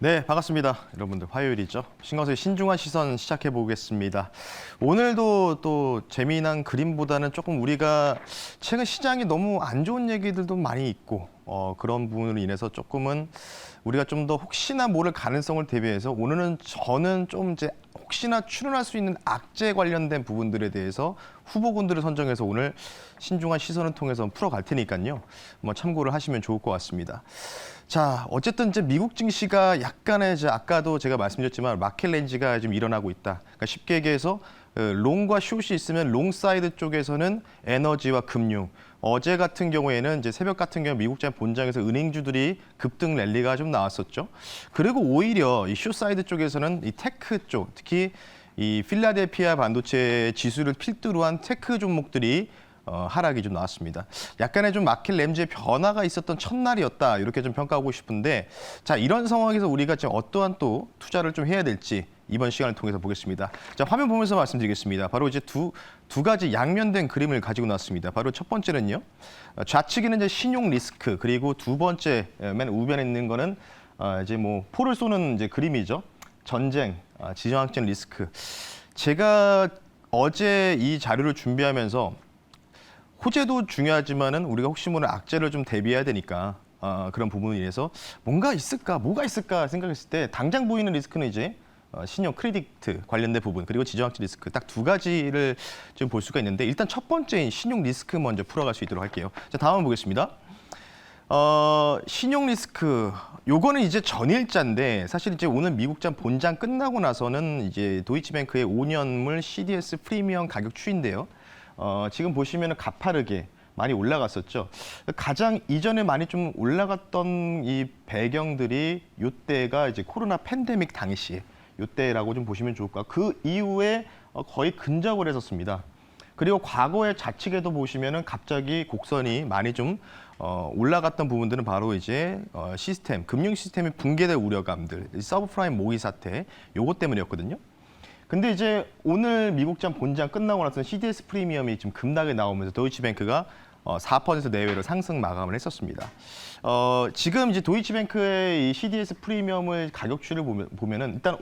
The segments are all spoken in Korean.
네, 반갑습니다. 여러분들 화요일이죠. 신광수의 신중한 시선 시작해 보겠습니다. 오늘도 또 재미난 그림보다는 조금 우리가 최근 시장이 너무 안 좋은 얘기들도 많이 있고 그런 부분으로 인해서 조금은 우리가 좀 더 혹시나 모를 가능성을 대비해서 오늘은 저는 좀 이제 혹시나 출현할 수 있는 악재 관련된 부분들에 대해서 후보군들을 선정해서 오늘 신중한 시선을 통해서 풀어갈 테니까요. 한번 참고를 하시면 좋을 것 같습니다. 자, 어쨌든 이제 미국 증시가 약간의 이제 아까도 제가 말씀드렸지만 마켓 렌지가 좀 일어나고 있다. 그러니까 쉽게 얘기해서 롱과 숏이 있으면 롱 사이드 쪽에서는 에너지와 금융. 어제 같은 경우에는 이제 새벽 같은 경우 미국장 본장에서 은행주들이 급등 랠리가 좀 나왔었죠. 그리고 오히려 이 숏 사이드 쪽에서는 이 테크 쪽, 특히 이 필라델피아 반도체 지수를 필두로 한 테크 종목들이 하락이 좀 나왔습니다. 약간의 좀 마켓 램지의 변화가 있었던 첫날이었다. 이렇게 좀 평가하고 싶은데, 자, 이런 상황에서 우리가 지금 어떠한 또 투자를 좀 해야 될지 이번 시간을 통해서 보겠습니다. 자, 화면 보면서 말씀드리겠습니다. 바로 이제 두 가지 양면된 그림을 가지고 나왔습니다. 바로 첫 번째는요. 좌측에는 이제 신용 리스크, 그리고 두 번째 맨 우변에 있는 거는 이제 뭐 포를 쏘는 이제 그림이죠. 전쟁, 지정학적 리스크. 제가 어제 이 자료를 준비하면서 호재도 중요하지만은 우리가 혹시 모르는 악재를 좀 대비해야 되니까 그런 부분에 의해서 뭐가 있을까 생각했을 때 당장 보이는 리스크는 이제 신용 크레디트 관련된 부분 그리고 지정학적 리스크 딱 두 가지를 좀 볼 수가 있는데 일단 첫 번째인 신용 리스크 먼저 풀어갈 수 있도록 할게요. 자, 다음 보겠습니다. 신용 리스크 요거는 이제 전일자인데 사실 이제 오늘 미국장 본장 끝나고 나서는 이제 도이치뱅크의 5년물 CDS 프리미엄 가격 추이인데요. 지금 보시면은 가파르게 많이 올라갔었죠. 가장 이전에 많이 좀 올라갔던 이 배경들이 요때가 이제 코로나 팬데믹 당시에 요때라고 좀 보시면 좋을 것 같고 그 이후에 거의 근접을 했었습니다. 그리고 과거의 좌측에도 보시면은 갑자기 곡선이 많이 좀 올라갔던 부분들은 바로 이제 시스템, 금융 시스템이 붕괴될 우려감들, 서브프라임 모의 사태 요것 때문이었거든요. 근데 이제 오늘 미국장 본장 끝나고 나서는 CDS 프리미엄이 좀 급락에 나오면서 도이치뱅크가 4% 내외로 상승 마감을 했었습니다. 지금 이제 도이치뱅크의 이 CDS 프리미엄을 가격추를 보면은 일단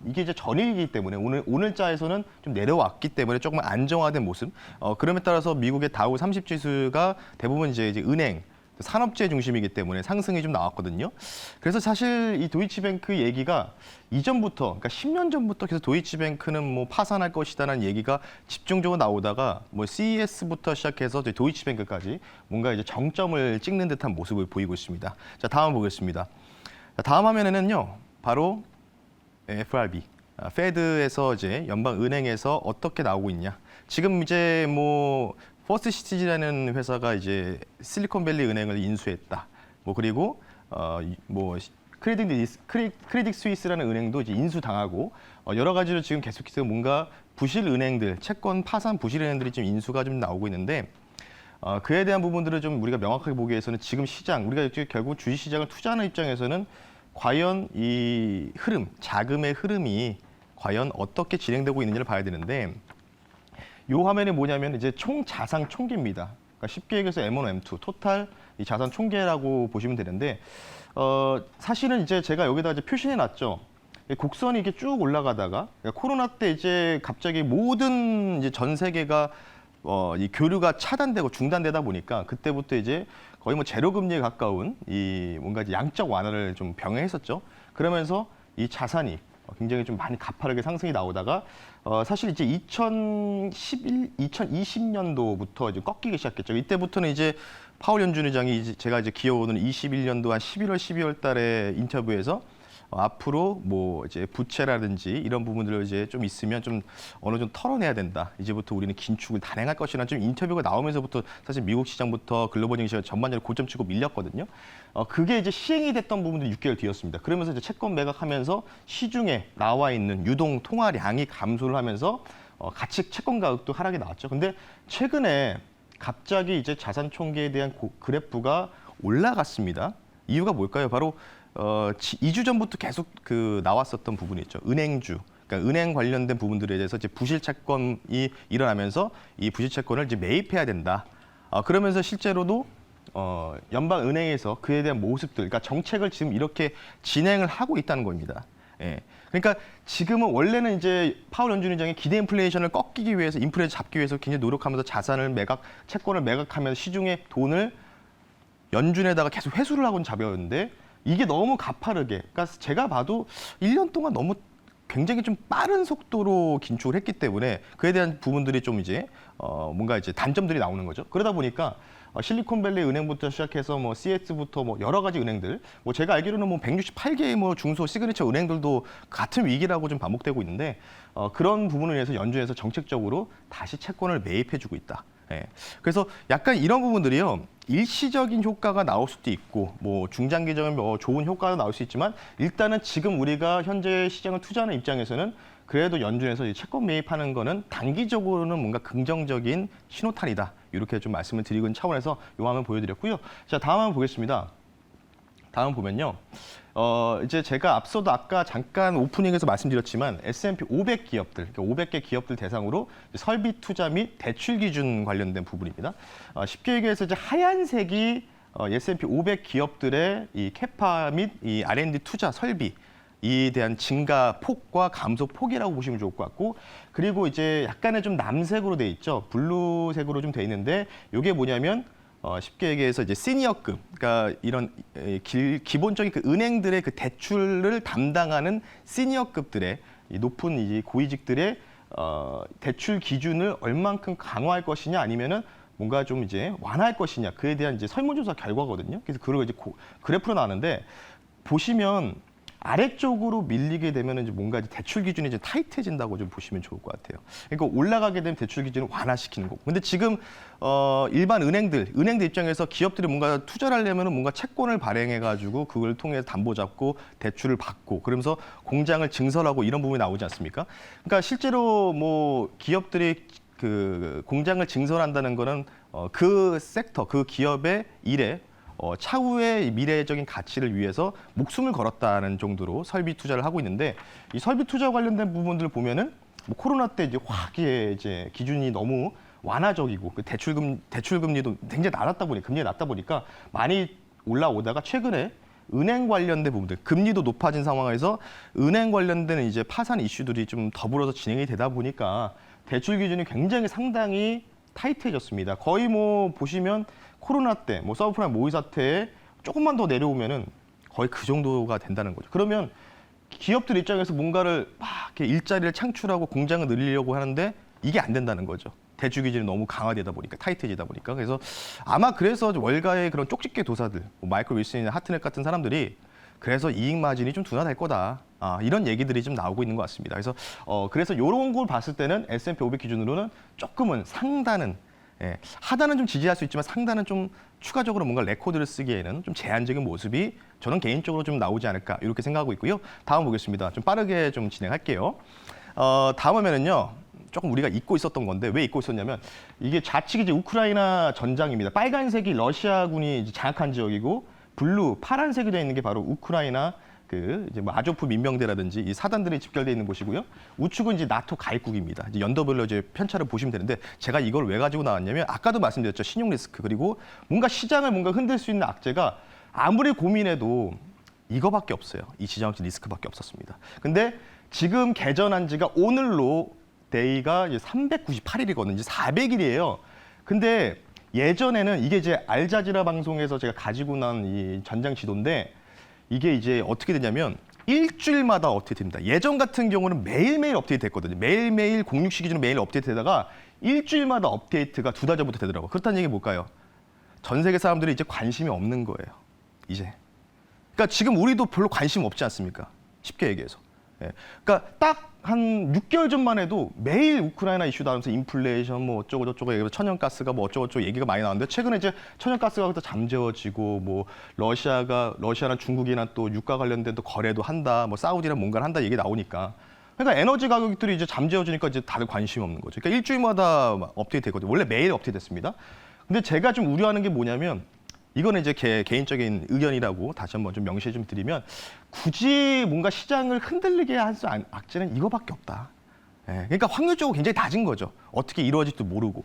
이게 이제 전일이기 때문에 오늘자에서는 좀 내려왔기 때문에 조금 안정화된 모습. 그럼에 따라서 미국의 다우 30 지수가 대부분 이제 은행 산업재 중심이기 때문에 상승이 좀 나왔거든요. 그래서 사실 이 도이치뱅크 얘기가 이전부터, 그러니까 10년 전부터 계속 도이치뱅크는 뭐 파산할 것이다라는 얘기가 집중적으로 나오다가 뭐 CES부터 시작해서 도이치뱅크까지 뭔가 이제 정점을 찍는 듯한 모습을 보이고 있습니다. 자, 다음 보겠습니다. 자, 다음 화면에는요, 바로 FRB, 페드에서 이제 연방은행에서 어떻게 나오고 있냐. 지금 이제 뭐 퍼스트 시티지라는 회사가 이제 실리콘밸리 은행을 인수했다. 뭐 그리고 뭐 크레딧 스위스라는 은행도 이제 인수당하고 여러 가지로 지금 계속해서 뭔가 부실 은행들, 채권 파산 부실 은행들이 지금 인수가 좀 나오고 있는데 그에 대한 부분들을 좀 우리가 명확하게 보기 위해서는 지금 시장, 우리가 이제 결국 주식 시장을 투자하는 입장에서는 과연 이 흐름, 자금의 흐름이 과연 어떻게 진행되고 있는지를 봐야 되는데 이 화면이 뭐냐면 이제 총 자산 총계입니다. 그러니까 쉽게 얘기해서 M1, M2, 토탈 이 자산 총계라고 보시면 되는데 사실은 이제 제가 여기다 이제 표시해 놨죠. 곡선이 이렇게 쭉 올라가다가 그러니까 코로나 때 이제 갑자기 모든 이제 전 세계가 이 교류가 차단되고 중단되다 보니까 그때부터 이제 거의 뭐 제로 금리에 가까운 이 뭔가 이제 양적 완화를 좀 병행했었죠. 그러면서 이 자산이 굉장히 좀 많이 가파르게 상승이 나오다가 사실 이제 2020년도부터 이제 꺾이기 시작했죠. 이때부터는 이제 파월 연준 의장이 제가 이제 기어오는 21년도 한 11월, 12월 달에 인터뷰에서 앞으로 뭐 이제 부채라든지 이런 부분들을 이제 좀 있으면 좀 어느 정도 털어내야 된다. 이제부터 우리는 긴축을 단행할 것이라는 좀 인터뷰가 나오면서부터 사실 미국 시장부터 글로벌 증시가 전반적으로 고점 치고 밀렸거든요. 그게 이제 시행이 됐던 부분도 6개월 뒤였습니다. 그러면서 이제 채권 매각하면서 시중에 나와 있는 유동 통화량이 감소를 하면서 같이 채권 가격도 하락이 나왔죠. 근데 최근에 갑자기 이제 자산 총계에 대한 그래프가 올라갔습니다. 이유가 뭘까요? 바로 2주 전부터 계속 나왔었던 부분이 있죠. 은행주. 그러니까 은행 관련된 부분들에 대해서 이제 부실 채권이 일어나면서 이 부실 채권을 이제 매입해야 된다. 그러면서 실제로도 연방은행에서 그에 대한 모습들, 그러니까 정책을 지금 이렇게 진행을 하고 있다는 겁니다. 예. 그러니까 지금은 원래는 이제 파월 연준의장이 기대 인플레이션을 꺾이기 위해서 인플레이션 잡기 위해서 굉장히 노력하면서 자산을 채권을 매각하면서 시중에 돈을 연준에다가 계속 회수를 하고는 잡아였는데 이게 너무 가파르게, 그러니까 제가 봐도 1년 동안 너무 굉장히 좀 빠른 속도로 긴축을 했기 때문에 그에 대한 부분들이 좀 이제 뭔가 이제 단점들이 나오는 거죠. 그러다 보니까 실리콘밸리 은행부터 시작해서 뭐 CS부터 뭐 여러 가지 은행들, 뭐 제가 알기로는 뭐 168개의 뭐 중소 시그니처 은행들도 같은 위기라고 좀 반복되고 있는데 그런 부분을 위해서 연준에서 정책적으로 다시 채권을 매입해주고 있다. 예. 그래서 약간 이런 부분들이요, 일시적인 효과가 나올 수도 있고, 뭐 중장기적인 뭐 좋은 효과가 나올 수 있지만 일단은 지금 우리가 현재 시장을 투자하는 입장에서는 그래도 연준에서 이 채권 매입하는 거는 단기적으로는 뭔가 긍정적인 신호탄이다. 이렇게 좀 말씀을 드리는 차원에서 이 화면 보여드렸고요. 자, 다음 화면 보겠습니다. 다음 보면요. 이제 제가 앞서도 아까 잠깐 오프닝에서 말씀드렸지만 S&P 500 기업들, 그러니까 500개 기업들 대상으로 설비 투자 및 대출 기준 관련된 부분입니다. 쉽게 얘기해서 이제 하얀색이 S&P 500 기업들의 이 캐파 및 이 R&D 투자 설비 이에 대한 증가 폭과 감소 폭이라고 보시면 좋을 것 같고, 그리고 이제 약간의 좀 남색으로 돼 있죠. 블루색으로 좀 돼 있는데 이게 뭐냐면 쉽게 얘기해서 이제 시니어급, 그러니까 이런 기본적인 그 은행들의 그 대출을 담당하는 시니어급들의 높은 이 고위직들의 대출 기준을 얼만큼 강화할 것이냐 아니면은 뭔가 좀 이제 완화할 것이냐, 그에 대한 이제 설문조사 결과거든요. 그래서 그걸 이제 그래프로 나왔는데 보시면 아래쪽으로 밀리게 되면 이제 뭔가 이제 대출 기준이 이제 타이트해진다고 좀 보시면 좋을 것 같아요. 그러니까 올라가게 되면 대출 기준을 완화시키는 거고. 근데 지금 일반 은행들 입장에서 기업들이 뭔가 투자를 하려면은 뭔가 채권을 발행해가지고 그걸 통해서 담보 잡고 대출을 받고 그러면서 공장을 증설하고 이런 부분이 나오지 않습니까? 그러니까 실제로 뭐 기업들이 그 공장을 증설한다는 거는 그 섹터, 그 기업의 일에 차후의 미래적인 가치를 위해서 목숨을 걸었다는 정도로 설비 투자를 하고 있는데, 이 설비 투자 관련된 부분들을 보면은 뭐 코로나 때 이제 확 이제 기준이 너무 완화적이고 그 대출금리도 굉장히 금리가 낮다 보니까 많이 올라오다가 최근에 은행 관련된 부분들, 금리도 높아진 상황에서 은행 관련된 이제 파산 이슈들이 좀 더불어서 진행이 되다 보니까 대출 기준이 굉장히 상당히 타이트해졌습니다. 거의 뭐 보시면 코로나 때, 뭐 서브프라임 모의 사태에 조금만 더 내려오면은 거의 그 정도가 된다는 거죠. 그러면 기업들 입장에서 뭔가를 막 이렇게 일자리를 창출하고 공장을 늘리려고 하는데 이게 안 된다는 거죠. 대출 기준이 너무 강화되다 보니까, 타이트해지다 보니까. 그래서 아마 그래서 월가의 그런 쪽집게 도사들, 뭐 마이클 윌슨이나 하트넷 같은 사람들이 그래서 이익 마진이 좀 둔화될 거다. 이런 얘기들이 좀 나오고 있는 것 같습니다. 그래서 이런 걸 봤을 때는 S&P 500 기준으로는 조금은 상단은, 하단은 좀 지지할 수 있지만 상단은 좀 추가적으로 뭔가 레코드를 쓰기에는 좀 제한적인 모습이 저는 개인적으로 좀 나오지 않을까 이렇게 생각하고 있고요. 다음 보겠습니다. 좀 빠르게 좀 진행할게요. 다음 화면은요. 조금 우리가 잊고 있었던 건데 왜 잊고 있었냐면 이게 좌측이 이제 우크라이나 전장입니다. 빨간색이 러시아군이 이제 장악한 지역이고 파란색이 되어 있는 게 바로 우크라이나 그 이제 뭐 아조프 민병대라든지 이 사단들이 집결되어 있는 곳이고요. 우측은 이제 나토 가입국입니다. 이제 연도별로 이제 편차를 보시면 되는데 제가 이걸 왜 가지고 나왔냐면 아까도 말씀드렸죠. 신용 리스크 그리고 뭔가 시장을 뭔가 흔들 수 있는 악재가 아무리 고민해도 이거밖에 없어요. 이 지정학적 리스크밖에 없었습니다. 근데 지금 개전한 지가 오늘로 데이가 이제 398일이거든요. 이제 400일이에요. 근데 예전에는 이게 이제 알자지라 방송에서 제가 가지고 난 이 전장 지도인데 이게 이제 어떻게 되냐면 일주일마다 업데이트 됩니다. 예전 같은 경우는 매일매일 업데이트 됐거든요. 매일매일 06시 기준으로 매일 업데이트 되다가 일주일마다 업데이트가 2달 전부터 되더라고요. 그렇다는 얘기 뭘까요? 전 세계 사람들이 이제 관심이 없는 거예요. 이제. 그러니까 지금 우리도 별로 관심 없지 않습니까? 쉽게 얘기해서. 그러니까 딱 한 6개월 전만 해도 매일 우크라이나 이슈 나오면서 인플레이션 뭐 어쩌고 저쩌고 얘기해서 천연가스가 뭐 어쩌고 저쩌고 얘기가 많이 나왔는데 최근에 이제 천연가스가 또 잠재워지고 뭐 러시아나 중국이나 또 유가 관련된 또 거래도 한다, 뭐 사우디랑 뭔가를 한다 얘기 나오니까 그러니까 에너지 가격들이 이제 잠재워지니까 이제 다들 관심이 없는 거죠. 그러니까 일주일마다 업데이트 되거든요. 원래 매일 업데이트 됐습니다. 근데 제가 좀 우려하는 게 뭐냐면 이거는 이제 개인적인 의견이라고 다시 한번 좀 명시해 좀 드리면 굳이 뭔가 시장을 흔들리게 할 수 악재는 이거밖에 없다. 그러니까 확률적으로 굉장히 낮은 거죠. 어떻게 이루어질지도 모르고.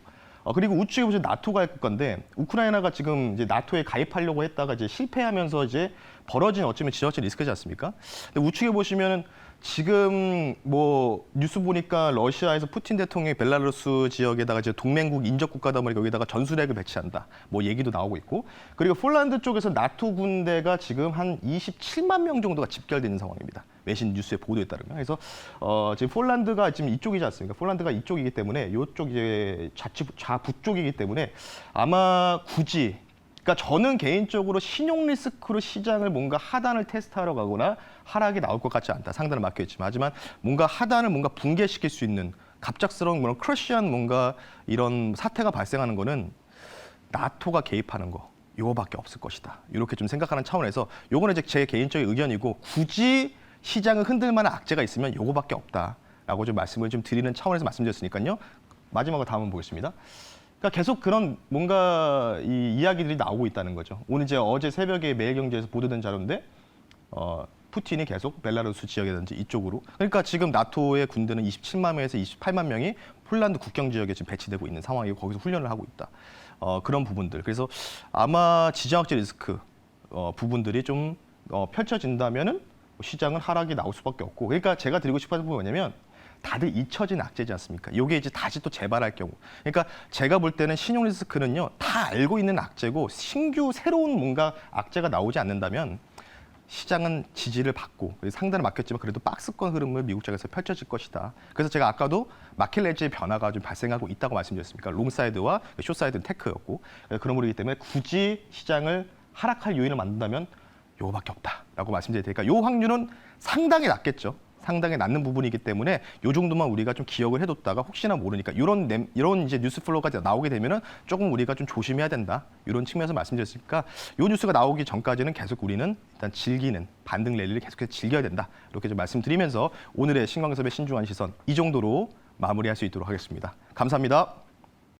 그리고 우측에 보시면 나토가 할 건데 우크라이나가 지금 이제 나토에 가입하려고 했다가 이제 실패하면서 이제 벌어진 어쩌면 지정학적 리스크지 않습니까? 근데 우측에 보시면은 지금 뭐 뉴스 보니까 러시아에서 푸틴 대통령이 벨라루스 지역에다가 이제 동맹국 인접 국가다 보니까 여기다가 전술핵을 배치한다. 뭐 얘기도 나오고 있고. 그리고 폴란드 쪽에서 나토 군대가 지금 한 27만 명 정도가 집결되어 있는 상황입니다. 외신 뉴스의 보도에 따르면. 그래서 지금 폴란드가 지금 이쪽이지 않습니까? 폴란드가 이쪽이기 때문에 이쪽 이제 좌부 쪽이기 때문에 아마 굳이 그러니까 저는 개인적으로 신용 리스크로 시장을 뭔가 하단을 테스트하러 가거나 하락이 나올 것 같지 않다. 상단을 맡겨 있지만 하지만 뭔가 하단을 뭔가 붕괴시킬 수 있는 갑작스러운 그런 크러쉬한 뭔가 이런 사태가 발생하는 거는 나토가 개입하는 거 요거밖에 없을 것이다. 이렇게 좀 생각하는 차원에서 요거는 이제 제 개인적인 의견이고 굳이 시장을 흔들 만한 악재가 있으면 요거밖에 없다라고 좀 말씀을 좀 드리는 차원에서 말씀드렸으니까요. 마지막으로 다음 한번 보겠습니다. 그러니까 계속 그런 뭔가 이 이야기들이 나오고 있다는 거죠. 오늘 이제 어제 새벽에 매일경제에서 보도된 자료인데 푸틴이 계속 벨라루스 지역이라든지 이쪽으로 그러니까 지금 나토의 군대는 27만 명에서 28만 명이 폴란드 국경 지역에 지금 배치되고 있는 상황이고 거기서 훈련을 하고 있다. 그런 부분들. 그래서 아마 지정학적 리스크 부분들이 좀 펼쳐진다면은 시장은 하락이 나올 수밖에 없고 그러니까 제가 드리고 싶은 부분은 뭐냐면 다들 잊혀진 악재지 않습니까? 이게 이제 다시 또 재발할 경우. 그러니까 제가 볼 때는 신용 리스크는요, 다 알고 있는 악재고 신규 새로운 뭔가 악재가 나오지 않는다면 시장은 지지를 받고 상단을 맡겼지만 그래도 박스권 흐름을 미국 쪽에서 펼쳐질 것이다. 그래서 제가 아까도 마켓 ledge의 변화가 좀 발생하고 있다고 말씀드렸습니까? 롱사이드와 숏사이드는 테크였고 그런 부분이기 때문에 굳이 시장을 하락할 요인을 만든다면 요거밖에 없다라고 말씀드릴 테니까 요 확률은 상당히 낮겠죠. 상당히 낮는 부분이기 때문에 요 정도만 우리가 좀 기억을 해뒀다가 혹시나 모르니까 이런 이제 뉴스 플로우가 나오게 되면은 조금 우리가 좀 조심해야 된다 이런 측면에서 말씀드렸으니까 요 뉴스가 나오기 전까지는 계속 우리는 일단 즐기는 반등 랠리를 계속해서 즐겨야 된다 이렇게 좀 말씀드리면서 오늘의 신광섭의 신중한 시선 이 정도로 마무리할 수 있도록 하겠습니다. 감사합니다.